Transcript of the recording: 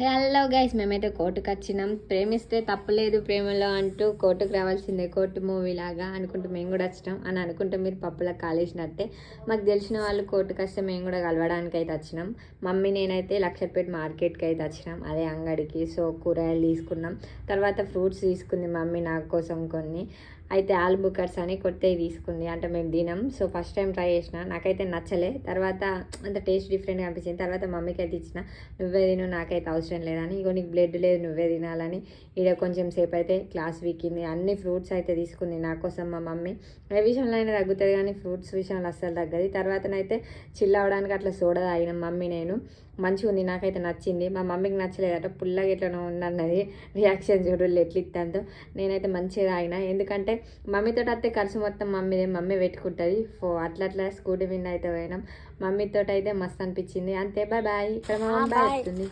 Hello guys, మేమైతే కోర్టుకు వచ్చినాం. ప్రేమిస్తే తప్పలేదు ప్రేమలో అంటూ కోర్టుకు రావాల్సిందే, కోర్టు మూవీ లాగా అనుకుంటూ మేము కూడా వచ్చినాం. అని అనుకుంటే మీరు పప్పులకు కాలేసినట్టే. మాకు తెలిసిన వాళ్ళు కోర్టుకు వస్తే మేము కూడా కలవడానికి అయితే వచ్చినాం. మమ్మీ నేనైతే లక్షపేట మార్కెట్కి అయితే వచ్చినాం, అదే అంగడికి. సో కూరగాయలు తీసుకున్నాం, తర్వాత ఫ్రూట్స్ తీసుకుంది మమ్మీ నా కోసం కొన్ని. అయితే ఆలు బుకర్స్ అని కొత్తవి తీసుకుంది, అంటే మేము తినాం. సో ఫస్ట్ టైం ట్రై చేసిన, నాకైతే నచ్చలే. తర్వాత అంత టేస్ట్ డిఫరెంట్గా అనిపించింది. తర్వాత మమ్మీకి అయితే ఇచ్చిన, నువ్వే తిను నాకైతే అవసరం లేదని. ఇగో నీకు బ్లడ్ లేదు నువ్వే తినాలని ఈడ కొంచెం సేపు అయితే క్లాస్ వీకింది. అన్ని ఫ్రూట్స్ అయితే తీసుకుంది నా కోసం మా మమ్మీ. ఏ విషయంలో అయినా తగ్గుతుంది కానీ ఫ్రూట్స్ విషయంలో అస్సలు తగ్గదు. తర్వాతనైతే చిల్ అవ్వడానికి అట్లా సోడా తాగినాం మమ్మీ నేను. మంచిగా ఉంది, నాకైతే నచ్చింది. మా మమ్మీకి నచ్చలేదట, పుల్లగా ఎట్లా ఉందన్నది. రియాక్షన్ చూడు ఎట్లా ఇస్తాంతో. నేనైతే మంచిగా తాగిన, ఎందుకంటే మమ్మీతో అయితే ఖర్చు మొత్తం మమ్మీ పెట్టుకుంటుంది. అట్లా స్కూటీ మీద అయితే పోయినాం. మమ్మీతో అయితే మస్తు అనిపించింది. అంతే, బాయ్ బాయ్. ఇక్కడ మా మమ్మీ బాయ్ వస్తుంది.